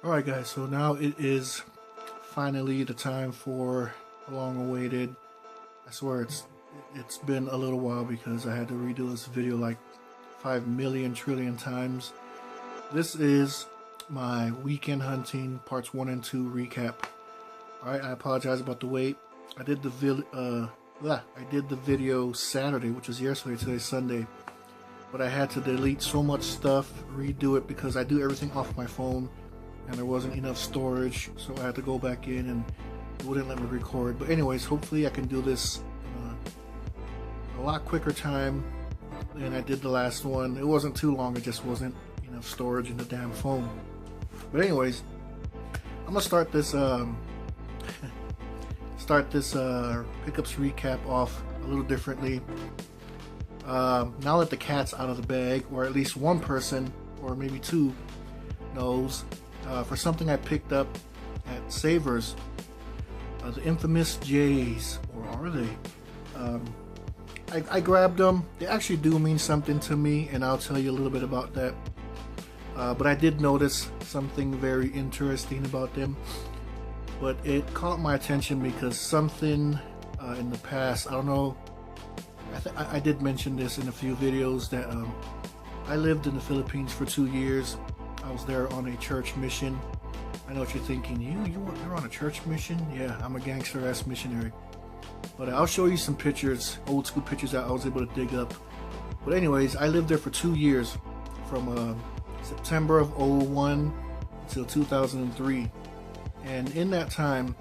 Alright guys, so now it is finally the time for a long awaited, I swear it's been a little while because I had to redo this video like 5 million trillion times. This is my weekend hunting parts 1 and 2 recap. Alright, I apologize about the wait. I did the video Saturday, which was yesterday. Today's Sunday. But I had to delete so much stuff, redo it because I do everything off my phone and there wasn't enough storage, so I had to go back in and it wouldn't let me record. But anyways, hopefully I can do this in a lot quicker time than I did the last one. It wasn't too long, it just wasn't enough storage in the damn phone. But anyways, I'm gonna start this pickups recap off a little differently. Now that the cat's out of the bag, or at least one person, or maybe two, knows, for something I picked up at Savers, the infamous Jays, or are they? I grabbed them. They actually do mean something to me, and I'll tell you a little bit about that. But I did notice something very interesting about them. But it caught my attention because something in the past, I don't know, I did mention this in a few videos that I lived in the Philippines for 2 years. I was there on a church mission. I know what you're thinking. You're on a church mission? Yeah, I'm a gangster-ass missionary. But I'll show you some pictures, old school pictures that I was able to dig up. But anyways, I lived there for 2 years, from September of 01 until 2003. And in that time,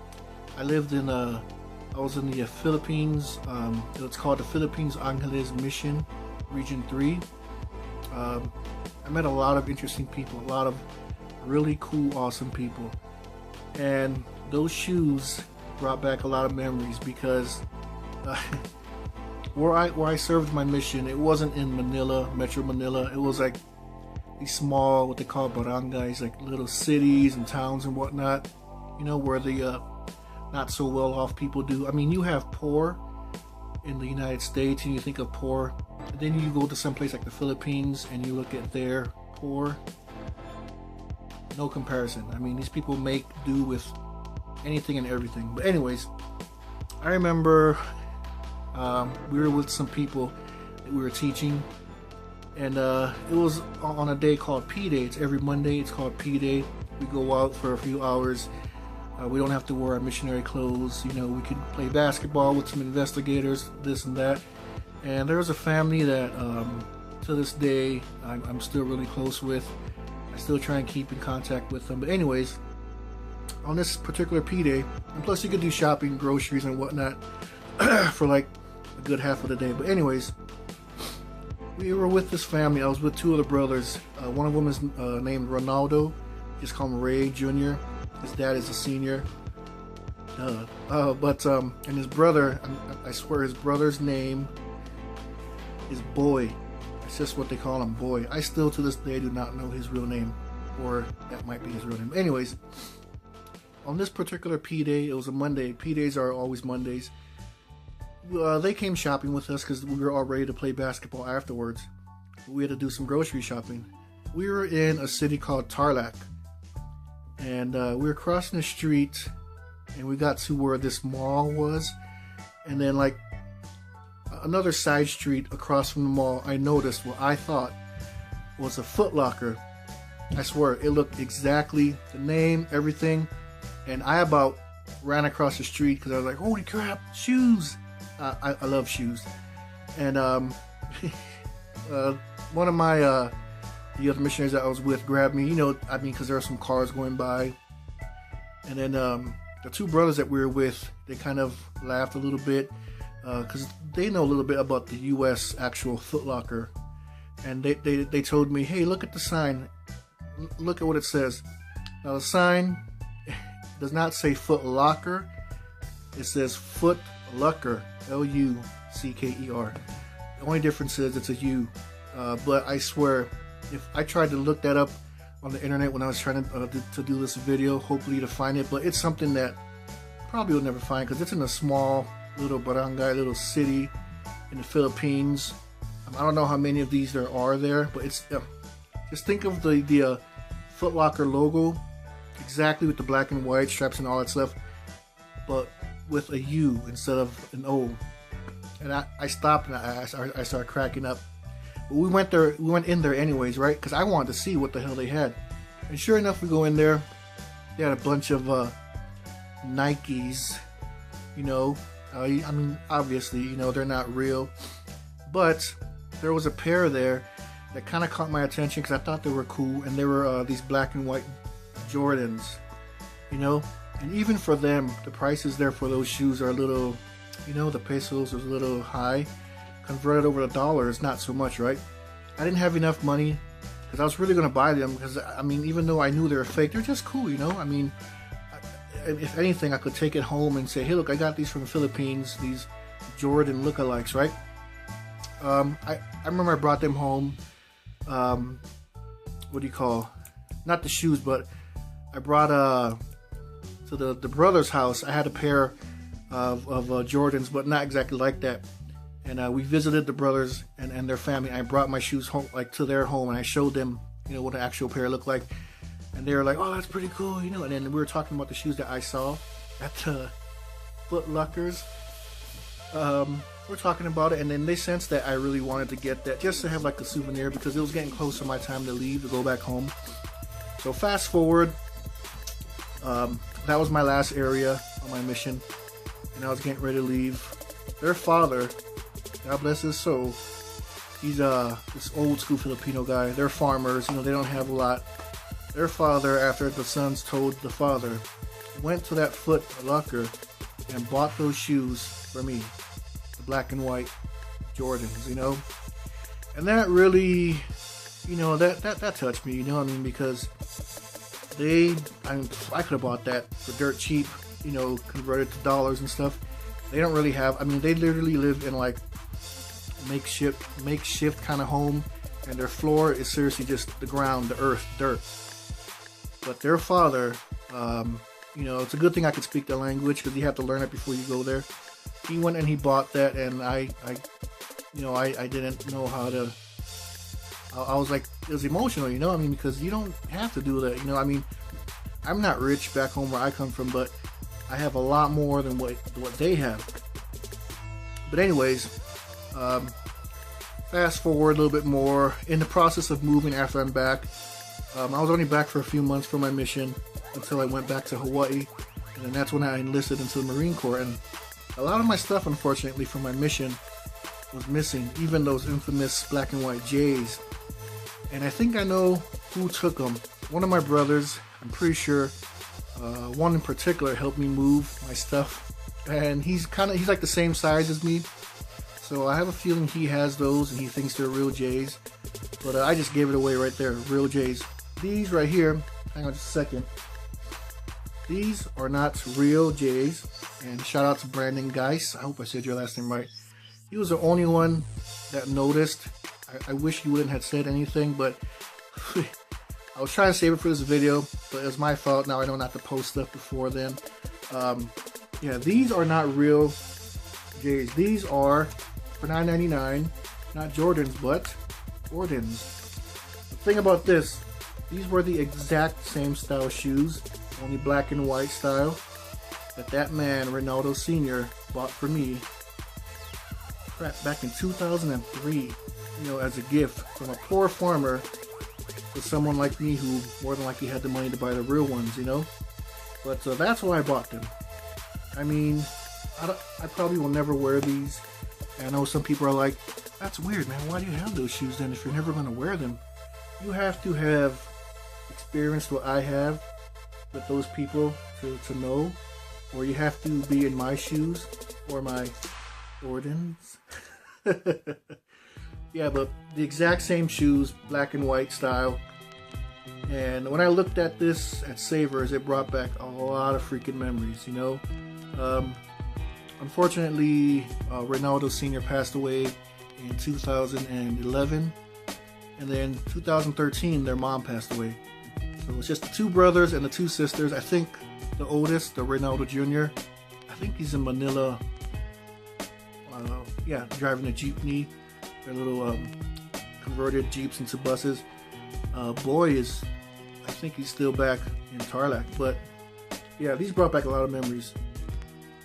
I lived in I was in the Philippines. It's called the Philippines Angeles Mission, Region 3. I met a lot of interesting people, a lot of really cool, awesome people. And those shoes brought back a lot of memories because where I served my mission, it wasn't in Manila, Metro Manila. It was like these small, what they call barangays, like little cities and towns and whatnot. You know, where the not so well off people do. I mean, you have poor in the United States and you think of poor. And then you go to some place like the Philippines and you look at their poor. No comparison. I mean, these people make do with anything and everything. But anyways, I remember we were with some people that we were teaching. And it was on a day called P-Day. It's every Monday. It's called P-Day. We go out for a few hours. We don't have to wear our missionary clothes. You know, we can play basketball with some investigators, this and that. And there was a family that, to this day, I'm still really close with. I still try and keep in contact with them. But anyways, on this particular P-Day, and plus you could do shopping, groceries, and whatnot for like a good half of the day. But anyways, we were with this family. I was with two other brothers. One of them is named Ronaldo. Just call him Ray Jr. His dad is a senior. And his brother, I swear his brother's name is Boy. It's just what they call him, Boy. I still to this day do not know his real name, or that might be his real name. Anyways, on this particular P-Day, it was a Monday. P-Days are always Mondays. They came shopping with us because we were all ready to play basketball afterwards. We had to do some grocery shopping. We were in a city called Tarlac. And we were crossing the street and we got to where this mall was, and then like another side street across from the mall, I noticed what I thought was a Foot Locker. I swear it looked exactly the name, everything, and I about ran across the street because I was like, holy crap, shoes. I love shoes. And one of my the other missionaries that I was with grabbed me, you know, I mean, because there were some cars going by. And then the two brothers that we were with, they kind of laughed a little bit because they know a little bit about the U.S. actual Foot Locker. And they told me, hey, look at the sign. Look at what it says. Now, the sign does not say Foot Locker. It says Foot Lucker, L-U-C-K-E-R. The only difference is it's a U. But I swear, if I tried to look that up on the internet when I was trying to do this video, hopefully to find it, but it's something that probably will never find because it's in a small little barangay, little city in the Philippines. I don't know how many of these there are there, but it's just think of the Foot Locker logo exactly with the black and white stripes and all that stuff, but with a U instead of an O. And I stopped and I started cracking up. But we went in there anyways, right? Because I wanted to see what the hell they had. And sure enough, we go in there. They had a bunch of Nikes, you know. I mean, obviously, you know, they're not real. But there was a pair there that kind of caught my attention because I thought they were cool. And they were these black and white Jordans, you know. And even for them, the prices there for those shoes are a little, you know, the pesos is a little high. Converted over to dollars, not so much, right? I didn't have enough money because I was really going to buy them because, I mean, even though I knew they were fake, they're just cool, you know? I mean, if anything, I could take it home and say, hey, look, I got these from the Philippines, these Jordan lookalikes, right? I remember I brought them home. What do you call? Not the shoes, but I brought to the brother's house. I had a pair of Jordans, but not exactly like that. And we visited the brothers and their family. I brought my shoes home, like to their home, and I showed them, you know, what an actual pair looked like. And they were like, "Oh, that's pretty cool," you know. And then we were talking about the shoes that I saw at the Foot Lockers. We're talking about it, and then they sensed that I really wanted to get that just to have like a souvenir because it was getting close to my time to leave to go back home. So fast forward, that was my last area on my mission, and I was getting ready to leave. Their father, God bless his soul, he's this old school Filipino guy. They're farmers, you know, they don't have a lot. Their father, after the sons told the father, went to that Foot Locker and bought those shoes for me, the black and white Jordans, you know. And that really, you know, that touched me, you know what I mean, because I could have bought that for dirt cheap, you know, converted to dollars and stuff. They don't really have, I mean, they literally live in like makeshift kind of home, and their floor is seriously just the ground, the earth, dirt. But their father, you know, it's a good thing I could speak the language because you have to learn it before you go there. He went and he bought that, and I didn't know how to. I was like, it was emotional, you know. I mean, because you don't have to do that, you know. I mean, I'm not rich back home where I come from, but I have a lot more than what they have. But anyways, fast forward a little bit more. In the process of moving after I'm back, I was only back for a few months for my mission until I went back to Hawaii, and then that's when I enlisted into the Marine Corps. And a lot of my stuff, unfortunately, from my mission was missing, even those infamous black and white J's. And I think I know who took them. One of my brothers, I'm pretty sure, one in particular helped me move my stuff, and he's like the same size as me, so I have a feeling he has those and he thinks they're real J's. But I just gave it away right there, real J's. These right here, hang on just a second, these are not real J's. And shout out to Brandon Geis, I hope I said your last name right. He was the only one that noticed. I wish he wouldn't have said anything, but I was trying to save it for this video, but it was my fault. Now I know not to post stuff before then. Yeah, these are not real J's. These are for $9.99, not Jordans, but Jordans. The thing about this, these were the exact same style shoes, only black and white style, that man, Ronaldo Sr., bought for me back in 2003, you know, as a gift from a poor farmer to someone like me who more than likely had the money to buy the real ones, you know. But that's why I bought them. I mean, I probably will never wear these. And I know some people are like, that's weird, man. Why do you have those shoes then if you're never going to wear them? You have to have experienced what I have with those people to know. Or you have to be in my shoes or my Jordans. Yeah, but the exact same shoes, black and white style. And when I looked at this at Savers, it brought back a lot of freaking memories, you know. Unfortunately, Ronaldo Sr. passed away in 2011, and then 2013 their mom passed away. So it's just the two brothers and the two sisters. I think the oldest, the Ronaldo Jr., I think he's in Manila. Yeah, driving a jeepney. Their little converted jeeps into buses. Boy is, I think he's still back in Tarlac. But yeah, these brought back a lot of memories.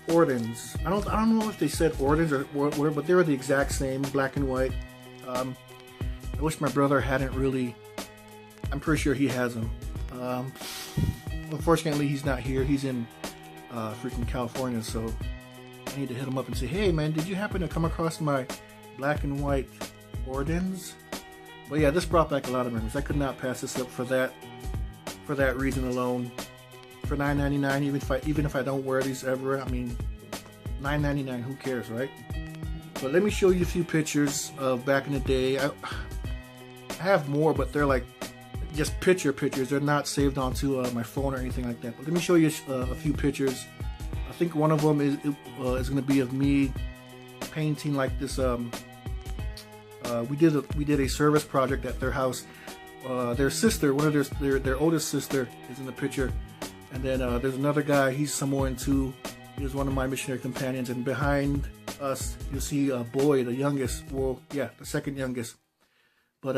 Ordens. I don't know if they said Ordens or whatever, but they were the exact same, black and white. I wish my brother hadn't really. I'm pretty sure he has them. Unfortunately, he's not here. He's in freaking California, so I need to hit him up and say, hey man, did you happen to come across my black and white Ordens? But yeah, this brought back a lot of memories. I could not pass this up for that reason alone. For $9.99, even if I don't wear these ever, I mean, $9.99, who cares, right? But let me show you a few pictures of back in the day. I have more, but they're like just pictures. They're not saved onto my phone or anything like that. But let me show you a few pictures. I think one of them is going to be of me painting like this. We did a service project at their house. Their sister, one of their oldest sister, is in the picture. And then there's another guy, he's Samoan too. He was one of my missionary companions. And behind us, you'll see Boy, the youngest. Well, yeah, the second youngest. But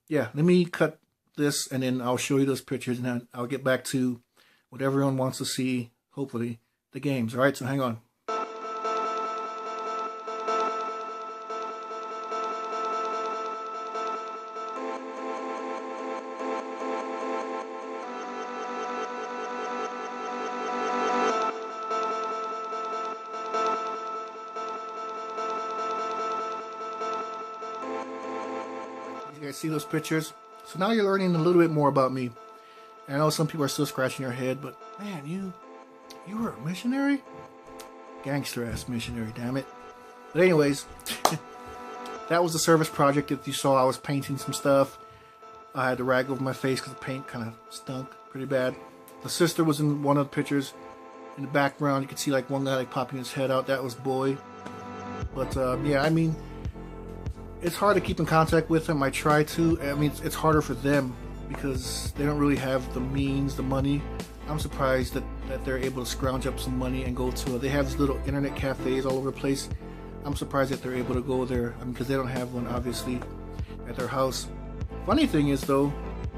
yeah, let me cut this and then I'll show you those pictures. And then I'll get back to what everyone wants to see, hopefully, the games. All right, so hang on. You guys see those pictures? So now you're learning a little bit more about me. And I know some people are still scratching their head, but man, you were a missionary? Gangster ass missionary, damn it. But anyways, that was the service project that you saw. I was painting some stuff. I had to rag over my face because the paint kind of stunk pretty bad. The sister was in one of the pictures. In the background, you could see like one guy like popping his head out. That was Boy. But yeah, I mean, it's hard to keep in contact with them. I try to. I mean, it's harder for them because they don't really have the means, the money. I'm surprised that they're able to scrounge up some money and go to. They have these little internet cafes all over the place. I'm surprised that they're able to go there. I mean, because they don't have one, obviously, at their house. Funny thing is, though,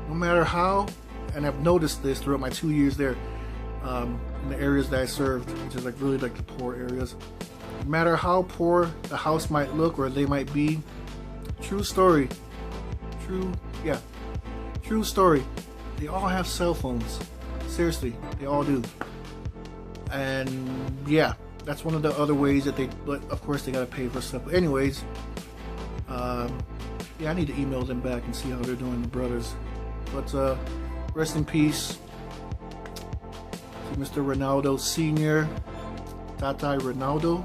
no matter how, and I've noticed this throughout my 2 years there, in the areas that I served, which is like really like the poor areas. No matter how poor the house might look or they might be, true story, true story, they all have cell phones. Seriously, they all do. And yeah, that's one of the other ways that but of course they gotta pay for stuff. But anyways, yeah, I need to email them back and see how they're doing, the brothers. But rest in peace to Mr. Ronaldo Sr., Tata Ronaldo.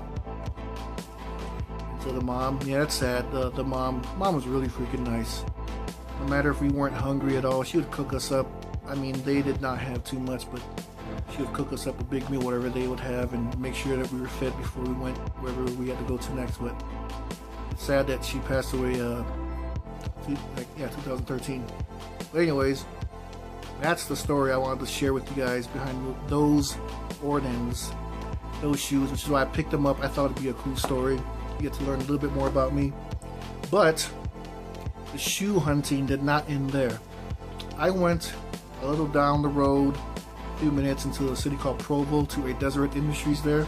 And to the mom, yeah, that's sad. The mom was really freaking nice. No matter if we weren't hungry at all, she would cook us up. I mean, they did not have too much, but she would cook us up a big meal, whatever they would have, and make sure that we were fed before we went wherever we had to go to next. But it's sad that she passed away, 2013. But anyways, that's the story I wanted to share with you guys behind those Ordens, those shoes, which is why I picked them up. I thought it'd be a cool story. You get to learn a little bit more about me. But the shoe hunting did not end there. I went a little down the road, a few minutes, into a city called Provo, to a Deseret Industries there.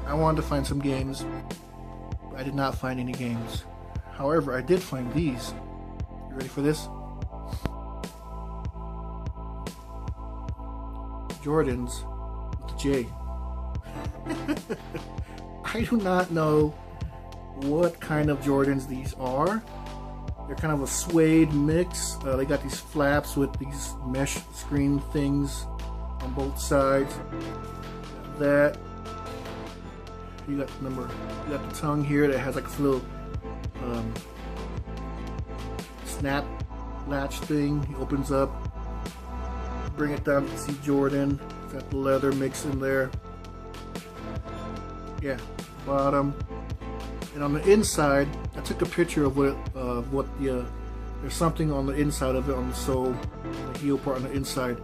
I wanted to find some games, but I did not find any games. However, I did find these. You ready for this? Jordans with the J. I do not know what kind of Jordans these are. They're kind of a suede mix. They got these flaps with these mesh screen things on both sides. That you got the tongue here that has like this little snap latch thing. It opens up. Bring it down to see Jordan. Got the leather mix in there. Yeah, bottom. And on the inside, I took a picture of there's something on the inside of it, on the sole, the heel part on the inside,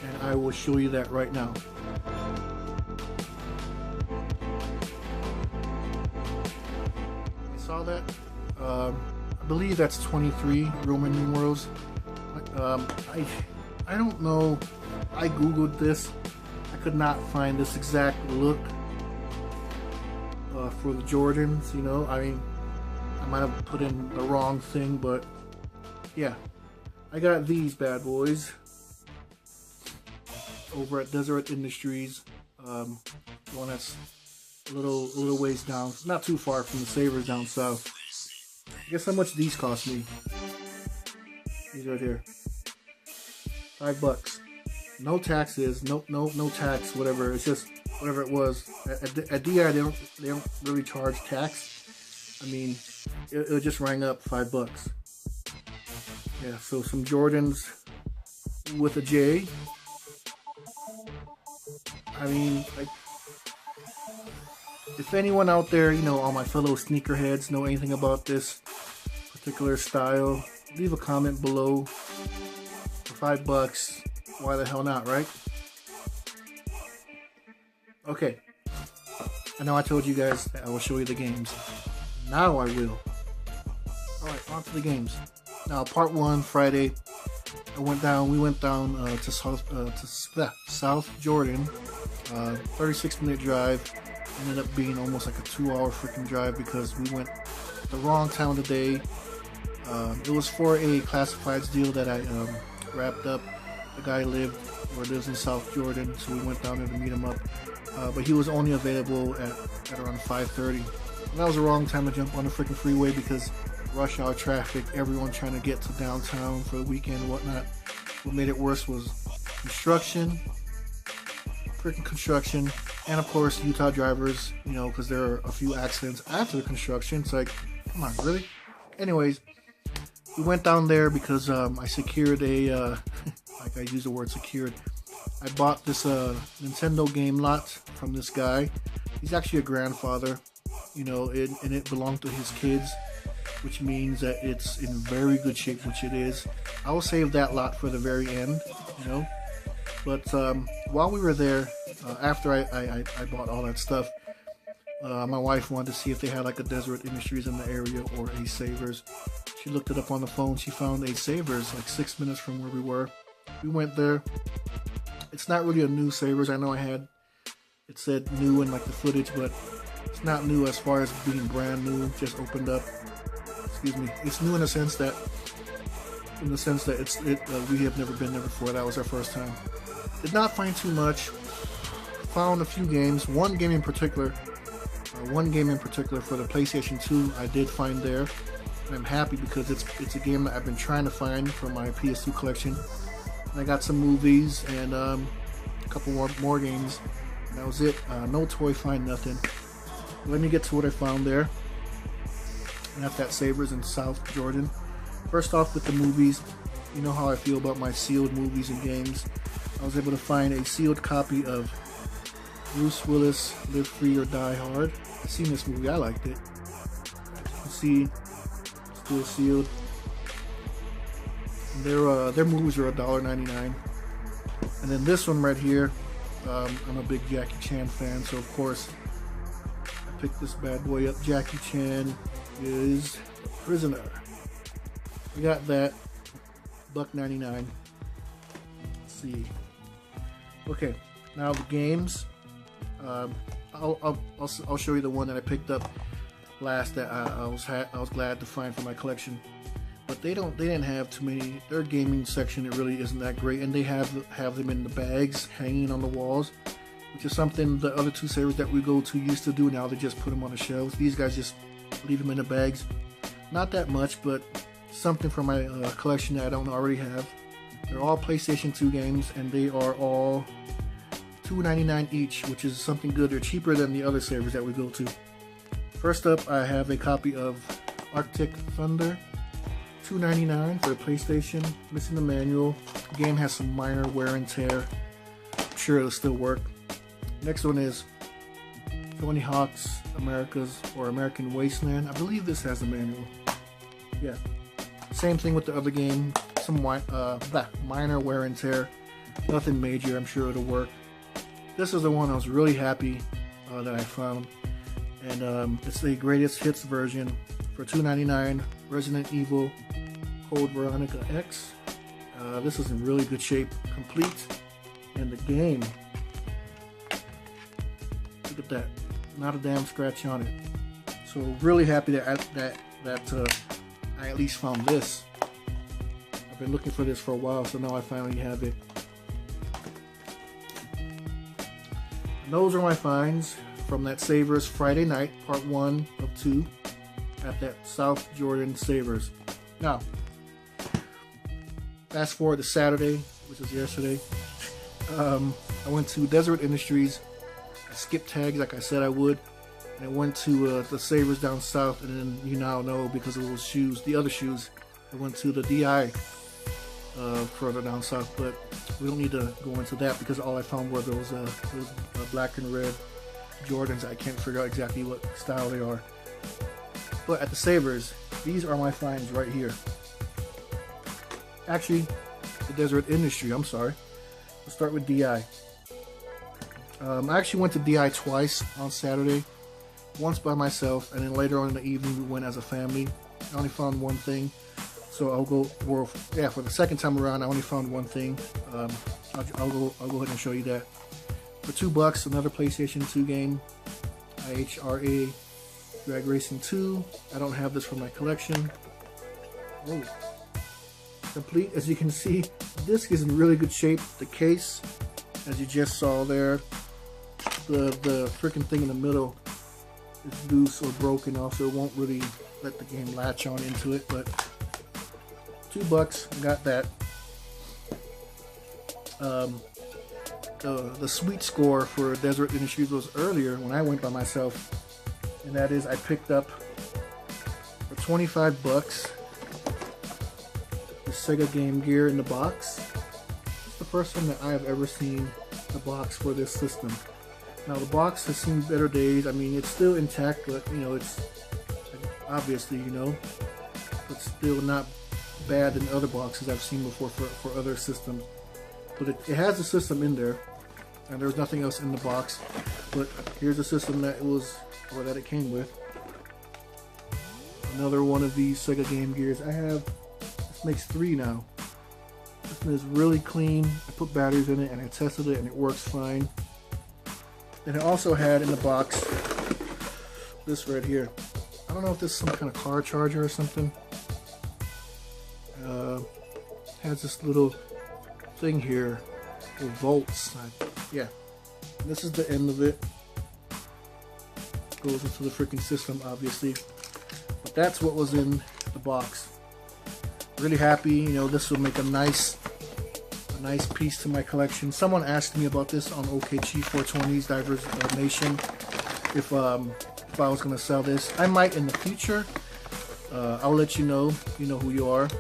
and I will show you that right now. You saw that? I believe that's 23 Roman numerals. I don't know. I googled this. I could not find this exact look for the Jordans. You know, I mean, I might have put in the wrong thing, but yeah, I got these bad boys over at Deseret Industries. One that's a little ways down, not too far from the Savers down south. Guess how much these cost me? These right here, $5. No taxes, no tax, whatever. It's just whatever it was. At DI, they don't really charge tax. I mean, it just rang up $5. Yeah, so some Jordans with a J. I mean, like, if anyone out there, you know, all my fellow sneakerheads know anything about this particular style, leave a comment below. For $5, why the hell not, right? Okay, I know I told you guys that I will show you the games. Now I will. Alright, on to the games. Now, part 1, Friday, we went down to South Jordan, 36-minute drive. Ended up being almost like a 2-hour freaking drive because we went the wrong time of the day. It was for a classifieds deal that I wrapped up. The guy lives in South Jordan, so we went down there to meet him up. But he was only available at around 5:30. And that was the wrong time to jump on the freaking freeway because rush hour traffic, everyone trying to get to downtown for the weekend and whatnot. What made it worse was freaking construction, and of course Utah drivers, you know, because there are a few accidents after the construction. It's like, come on, really? Anyways, we went down there because I secured a, like I use the word secured, I bought this Nintendo game lot from this guy. He's actually a grandfather, you know, and it belonged to his kids, which means that it's in very good shape, which it is. I will save that lot for the very end, you know. But while we were there, after I bought all that stuff, my wife wanted to see if they had like a Deseret Industries in the area or a Savers. She looked it up on the phone. She found a Savers like 6 minutes from where we were. We went there. It's not really a new Savers. I know it said new in like the footage, but it's not new as far as being brand new, just opened up. Excuse me. It's new in the sense that we have never been there before. That was our first time. Did not find too much. Found a few games. One game in particular for the PlayStation 2 I did find there. And I'm happy because it's a game that I've been trying to find for my PS2 collection. And I got some movies and a couple more games. And that was it. No toy find, nothing. Let me get to what I found there. And that's that Savers in South Jordan. First off with the movies, you know how I feel about my sealed movies and games. I was able to find a sealed copy of Bruce Willis, Live Free or Die Hard. I've seen this movie, I liked it. You can see, still sealed. And their movies are $1.99. And then this one right here, I'm a big Jackie Chan fan, so of course I picked this bad boy up. Jackie Chan is Prisoner. We got that, $1.99. Let's see. Okay, now the games. I'll show you the one that I picked up last that I was glad to find for my collection. But they didn't have too many. Their gaming section, it really isn't that great, and they have them in the bags hanging on the walls, which is something the other two Savers that we go to used to do. Now they just put them on the shelves. These guys just leave them in the bags. Not that much, but something from my collection that I don't already have. They're all PlayStation 2 games, and they are all $2.99 each, which is something good. They're cheaper than the other Savers that we go to. First up, I have a copy of Arctic Thunder, $2.99 for the PlayStation. Missing the manual. The game has some minor wear and tear. I'm sure it'll still work. Next one is Tony Hawk's American Wasteland. I believe this has a manual. Yeah. Same thing with the other game. Some minor wear and tear. Nothing major. I'm sure it'll work. This is the one I was really happy that I found. And it's the greatest hits version for $2.99. Resident Evil Code Veronica X. This is in really good shape, complete, and the game. Look at that, not a damn scratch on it. So really happy that I at least found this. I've been looking for this for a while, so now I finally have it. And those are my finds from that Savers Friday night, part 1 of 2, at that South Jordan Savers. Now, fast forward to Saturday, which was yesterday. I went to Deseret Industries. I skipped tags like I said I would, and I went to the Savers down south, and then you now know because of those shoes, the other shoes, I went to the DI further down south, but we don't need to go into that because all I found were those black and red Jordans. I can't figure out exactly what style they are. But at the Savers, these are my finds right here. Actually, the Deseret Industry, I'm sorry. Let's start with DI. I actually went to DI twice on Saturday. Once by myself, and then later on in the evening we went as a family. I only found one thing. So I'll go, for the second time around, I only found one thing. I'll go ahead and show you that. For $2, another PlayStation 2 game, IHRA Drag Racing 2. I don't have this for my collection. Oh, complete. As you can see, the disc is in really good shape. The case, as you just saw there, the freaking thing in the middle is loose or broken off, so it won't really let the game latch on into it. But $2, got that. The sweet score for Deseret Industries was earlier when I went by myself, and that is I picked up for $25 the Sega Game Gear in the box. It's the first time that I have ever seen the box for this system. Now the box has seen better days. I mean, it's still intact, but you know, it's obviously, you know, but still not bad than other boxes I've seen before for other systems. But it has a system in there, and there's nothing else in the box. But here's a system that it came with. Another one of these Sega Game Gears. I have, this makes 3 now. This one is really clean. I put batteries in it and I tested it and it works fine. And it also had in the box this right here. I don't know if this is some kind of car charger or something. Has this little thing here with volts. Yeah, this is the end of it. Goes into the freaking system, obviously. But that's what was in the box. Really happy. You know, this will make a nice piece to my collection. Someone asked me about this on OKG 420's Divers Nation if I was gonna sell this. I might in the future. I'll let you know. You know who you are.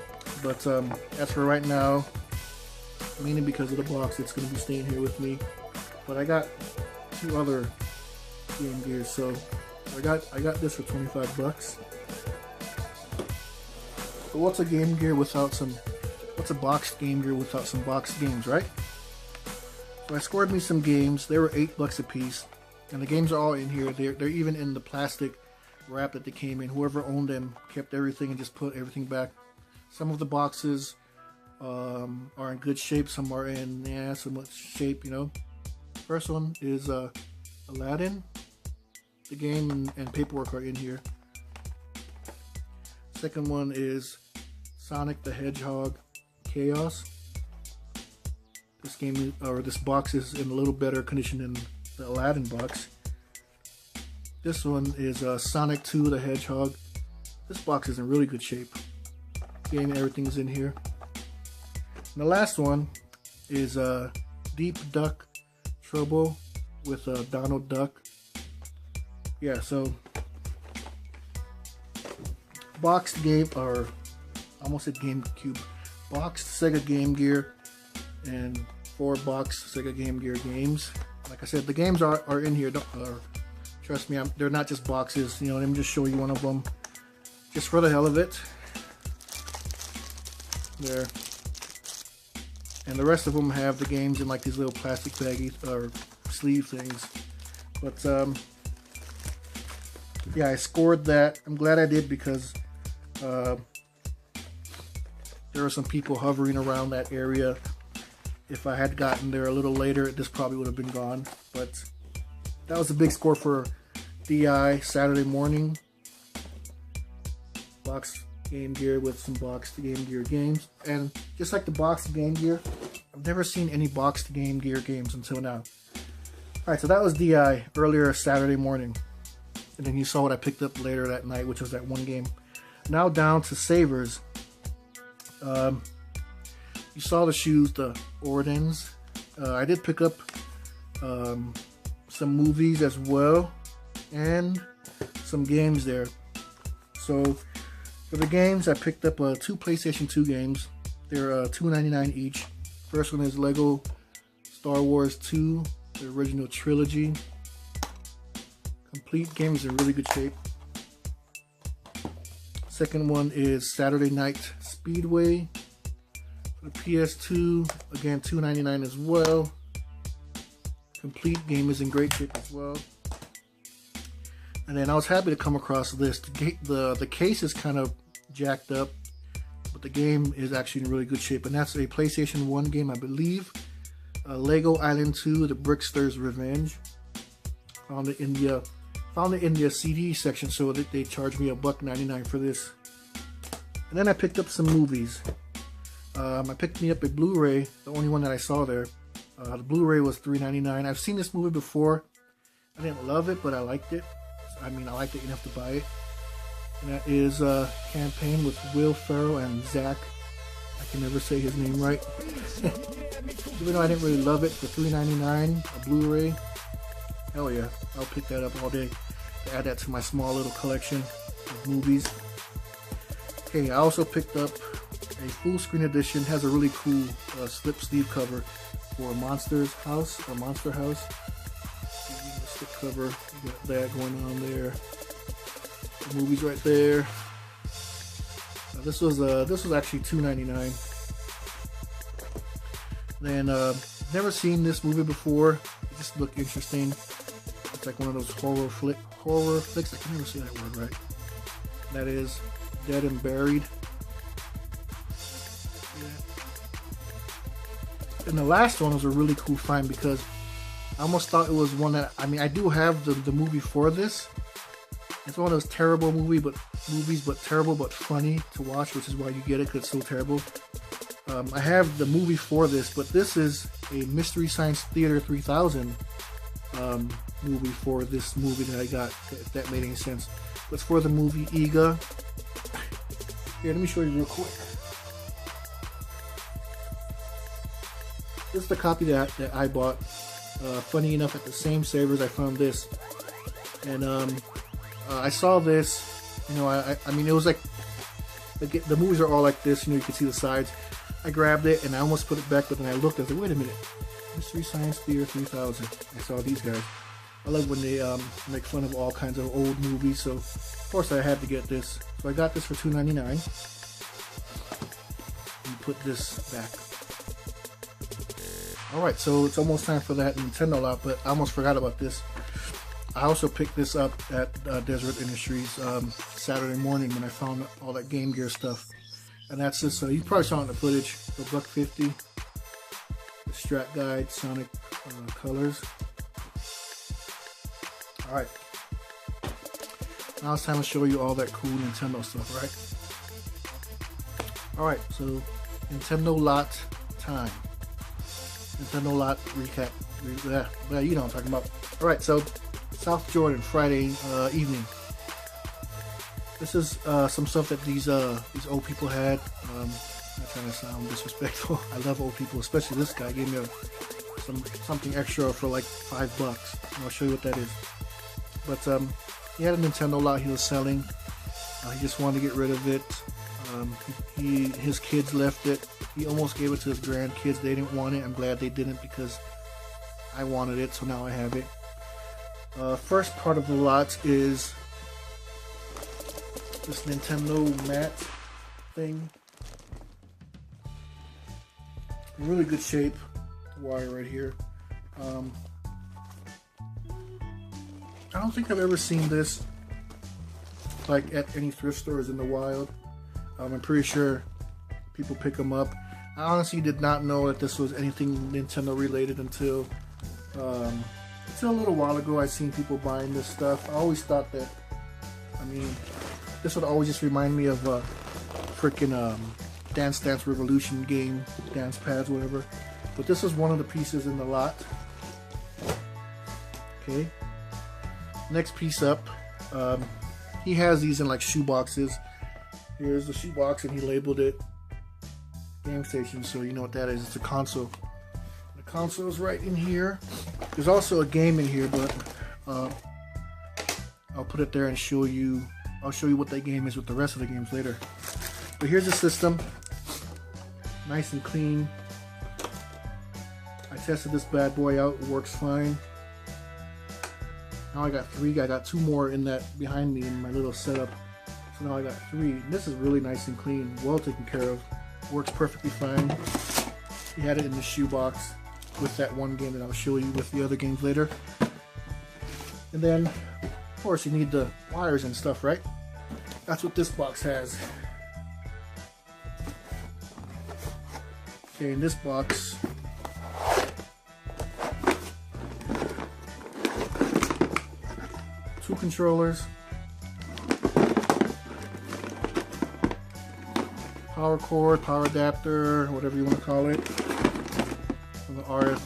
But as for right now, mainly because of the box, it's gonna be staying here with me. But I got 2 other Game Gears, so I got this for $25. But what's a Game Gear without some? What's a boxed Game Gear without some boxed games, right? So I scored me some games. They were $8 a piece, and the games are all in here. They're even in the plastic wrap that they came in. Whoever owned them kept everything and just put everything back. Some of the boxes are in good shape. Some are in so much shape, you know. First one is Aladdin. The game and paperwork are in here. Second one is Sonic the Hedgehog Chaos. This game, or this box, is in a little better condition than the Aladdin box. This one is Sonic 2 the Hedgehog. This box is in really good shape. Game, everything's in here. And the last one is Deep Duck Trouble with Donald Duck. Yeah, so boxed game, or almost said GameCube, boxed Sega Game Gear and 4 boxed Sega Game Gear games. Like I said, the games are in here. Trust me, they're not just boxes. You know, let me just show you one of them, just for the hell of it. There. And the rest of them have the games in like these little plastic baggy or sleeve things. But yeah, I scored that. I'm glad I did because there were some people hovering around that area. If I had gotten there a little later, this probably would have been gone. But that was a big score for DI Saturday morning. Box Game Gear with some boxed Game Gear games. And just like the boxed Game Gear, I've never seen any boxed Game Gear games until now. Alright, so that was DI earlier Saturday morning. And then you saw what I picked up later that night, which was that one game. Now down to Savers. You saw the shoes, the Ordens. I did pick up some movies as well, and some games there. So for the games, I picked up 2 PlayStation 2 games. They're $2.99 each. First one is Lego Star Wars 2, the original trilogy. Complete game is in really good shape. Second one is Saturday Night Speedway. For the PS2, again $2.99 as well. Complete game is in great shape as well. And then I was happy to come across this. The case is kind of jacked up, but the game is actually in really good shape. And that's a PlayStation 1 game, I believe. Lego Island 2, The Brickster's Revenge. Found it in the CD section, so they charged me $1.99 for this. And then I picked up some movies. I picked me up a Blu-ray, the only one that I saw there. The Blu-ray was $3.99. I've seen this movie before. I didn't love it, but I liked it. I mean, I liked it enough to buy it. And that is Campaign with Will Ferrell and Zach. I can never say his name right. Even though I didn't really love it, for $3.99, a Blu-ray. Hell yeah, I'll pick that up all day to add that to my small little collection of movies. Okay, I also picked up a full screen edition. Has a really cool slip sleeve cover for Monster House. Slip cover, you got that going on there. The movie's right there. This was actually $2.99. Then never seen this movie before. It just looked interesting. It's like one of those horror flicks. I can never say that word right. That is Dead and Buried. And the last one was a really cool find because I almost thought it was one that, I mean, I do have the movie for this. It's one of those terrible movies, but terrible but funny to watch, which is why you get it, because it's so terrible. I have the movie for this, but this is a Mystery Science Theater 3000 movie for this movie that I got, if that made any sense. It's for the movie Ega. Here, let me show you real quick. This is the copy that I bought. Funny enough, at the same Savers I found this. And I saw this, you know, I mean, it was like, the movies are all like this, you know, you can see the sides. I grabbed it and I almost put it back, but then I looked and I said, wait a minute, Mystery Science Theater 3000. I saw these guys. I love when they make fun of all kinds of old movies, so of course I had to get this. So I got this for $2.99. And put this back. Alright, so it's almost time for that Nintendo lot, but I almost forgot about this. I also picked this up at Deseret Industries Saturday morning when I found all that Game Gear stuff. And that's this, you probably saw it in the footage, the $1.50, the Strat Guide, Sonic Colors. Alright, now it's time to show you all that cool Nintendo stuff, right? Alright, so Nintendo lot time. Nintendo lot recap. Yeah, you know what I'm talking about. Alright, so South Jordan, Friday evening. This is some stuff that these old people had. Not trying to sound disrespectful. I love old people, especially this guy gave me something extra for like $5. And I'll show you what that is. But he had a Nintendo lot he was selling. He just wanted to get rid of it. His kids left it. He almost gave it to his grandkids. They didn't want it. I'm glad they didn't because I wanted it, so now I have it. First part of the lot is this Nintendo mat thing. In really good shape. The wire right here. I don't think I've ever seen this like at any thrift stores in the wild. I'm pretty sure people pick them up. I honestly did not know that this was anything Nintendo related until a little while ago. I seen people buying this stuff. I always thought that, I mean, this would always just remind me of a freaking Dance Dance Revolution game, dance pads, whatever. But this is one of the pieces in the lot. Okay. Next piece up. He has these in like shoe boxes. Here's the shoe box, and he labeled it Game Station, so you know what that is. It's a console. The console is right in here. There's also a game in here, but I'll put it there and show you. I'll show you what that game is with the rest of the games later. But here's the system. Nice and clean. I tested this bad boy out. It works fine. Now I got 3. I got 2 more in that behind me in my little setup. So now I got 3. This is really nice and clean. Well taken care of. Works perfectly fine. He had it in the shoebox with that one game that I'll show you with the other games later. And then, of course, you need the wires and stuff, right? That's what this box has. Okay, in this box, two controllers, power cord, power adapter, whatever you want to call it, and the RF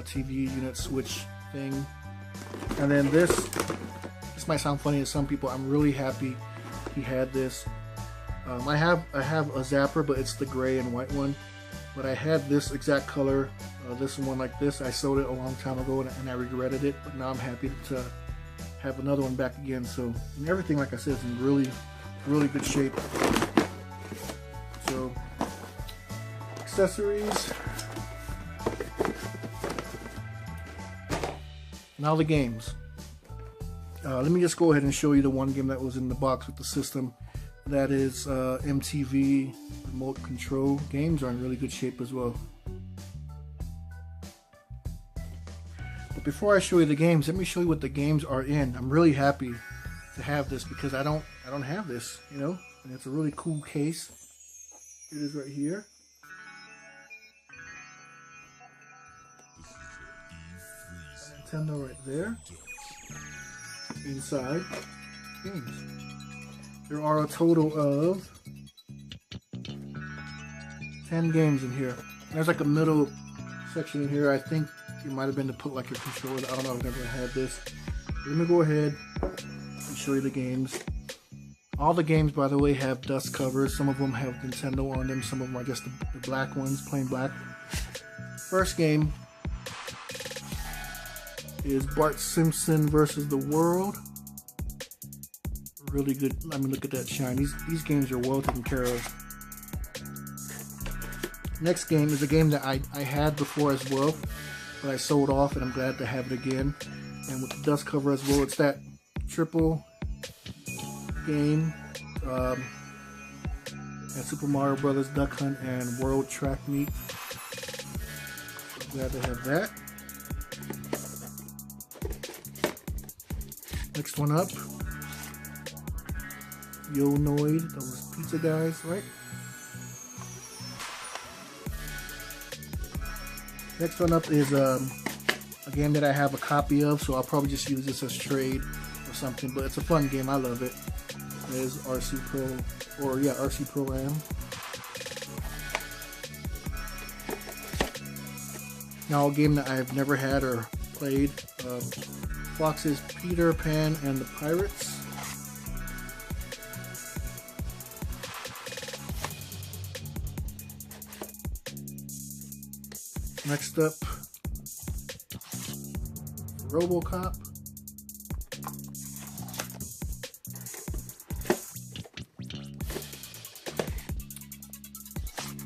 TV unit switch thing. And then this might sound funny to some people. I'm really happy he had this. I have a zapper, but it's the gray and white one. But I had this exact color, this one like this. I sold it a long time ago and I regretted it, but now I'm happy to have another one back again. So, and everything, like I said, is in really, really good shape. So, accessories. Now the games. Let me just go ahead and show you the one game that was in the box with the system. That is MTV remote control. Games are in really good shape as well. But before I show you the games, let me show you what the games are in. I'm really happy to have this because I don't have this, you know, and it's a really cool case. It is right here. Nintendo right there. Inside, games. There are a total of 10 games in here. There's like a middle section in here. I think it might have been to put like your controller. I don't know, I've never had this. Let me go ahead and show you the games. All the games, by the way, have dust covers. Some of them have Nintendo on them. Some of them are just the black ones, plain black. First game is Bart Simpson versus the World. Really good. I mean, look at that shine. These games are well taken care of. Next game is a game that I had before as well, but I sold off, and I'm glad to have it again. And with the dust cover as well, it's that triple game. And Super Mario Brothers Duck Hunt and World Track Meet. Glad to have that. Next one up, Yo Noid, those pizza guys, right? Next one up is a game that I have a copy of, so I'll probably just use this as trade or something, but it's a fun game, I love it. There's RC Pro, or yeah, RC Pro Am. Now a game that I've never had or played, Fox's Peter Pan and the Pirates. Next up, RoboCop.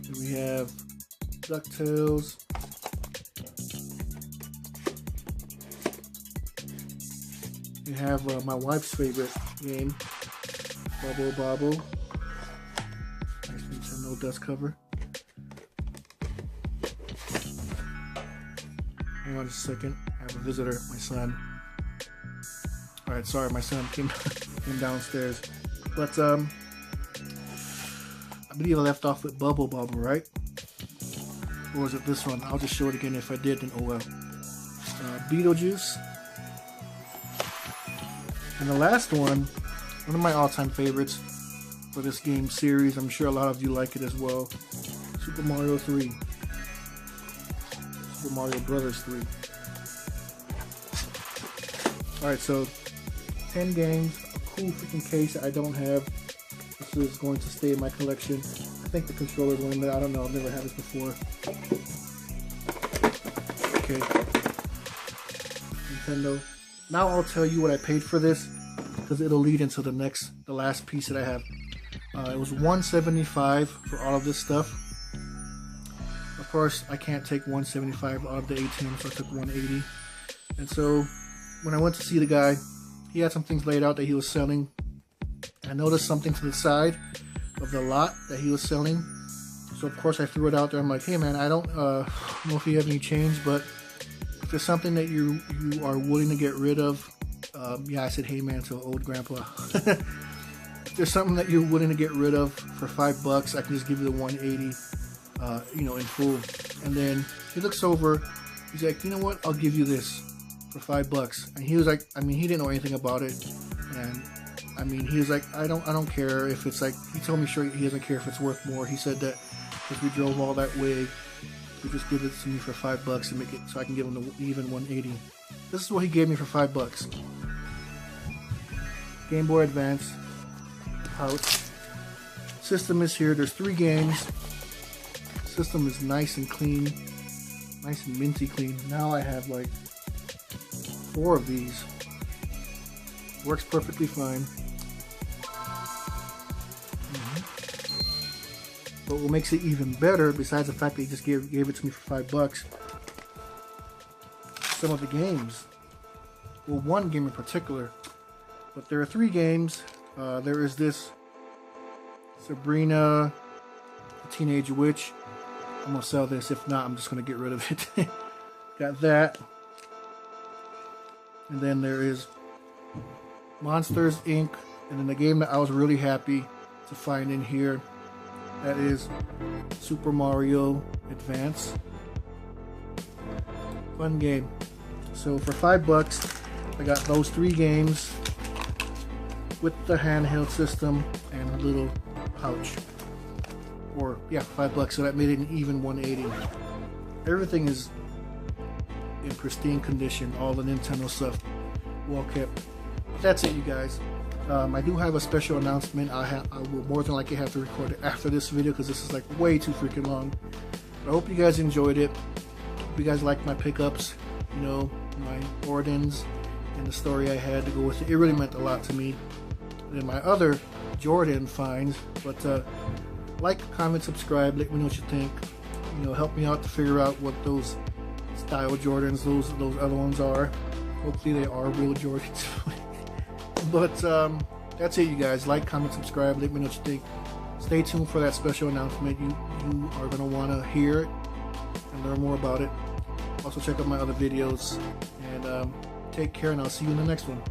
And we have DuckTales. We have my wife's favorite game, Bubble Bobble. Nice Nintendo dust cover. Hang on just a second. I have a visitor, my son. Alright, sorry, my son came downstairs. But I believe I left off with Bubble Bobble, right? Or was it this one? I'll just show it again. If I did, then oh well. Beetlejuice. And the last one of my all-time favorites for this game series. I'm sure a lot of you like it as well. Super Mario 3. Super Mario Brothers 3. Alright, so 10 games, a cool freaking case that I don't have. This is going to stay in my collection. I think the controller's one there. I don't know, I've never had this before. Okay. Nintendo. Now I'll tell you what I paid for this, because it'll lead into the last piece that I have. It was $175 for all of this stuff. Of course, I can't take $175 out of the 18, so I took $180. And so when I went to see the guy, he had some things laid out that he was selling. I noticed something to the side of the lot that he was selling. So of course I threw it out there. I'm like, hey man, I don't know if you have any change, but if there's something that you are willing to get rid of, yeah, I said hey man to old grandpa. If there's something that you're willing to get rid of for $5, I can just give you the 180, you know, in full. And then he looks over, he's like, you know what, I'll give you this for $5. And he was like, I mean, he didn't know anything about it, and I mean, he was like, I don't care if it's like, he told me sure he doesn't care if it's worth more. He said that if we drove all that way, he just give it to me for $5 and make it so I can give him the even 180. This is what he gave me for $5. Game Boy Advance pouch. System is here. There's 3 games. System is nice and clean, nice and minty clean. Now I have like 4 of these. Works perfectly fine. But what makes it even better, besides the fact that he just gave it to me for $5, some of the games. Well, one game in particular, but there are 3 games. There is this Sabrina, the Teenage Witch. I'm gonna sell this. If not, I'm just gonna get rid of it. Got that. And then there is Monsters Inc. And then the game that I was really happy to find in here, that is Super Mario Advance. Fun game. So for $5, I got those 3 games with the handheld system and a little pouch. Or yeah, $5, so that made it an even 180. Everything is in pristine condition. All the Nintendo stuff well kept. That's it, you guys. I do have a special announcement. I will more than likely have to record it after this video because this is like way too freaking long. But I hope you guys enjoyed it. Hope you guys liked my pickups, you know, my Jordans, and the story I had to go with it. It really meant a lot to me. And then my other Jordan finds. But like, comment, subscribe. Let me know what you think. You know, help me out to figure out what those style Jordans, those other ones are. Hopefully they are real Jordans. But that's it, you guys. Like, comment, subscribe. Let me know what you think. Stay tuned for that special announcement. You are going to want to hear it and learn more about it. Also, check out my other videos. And take care, and I'll see you in the next one.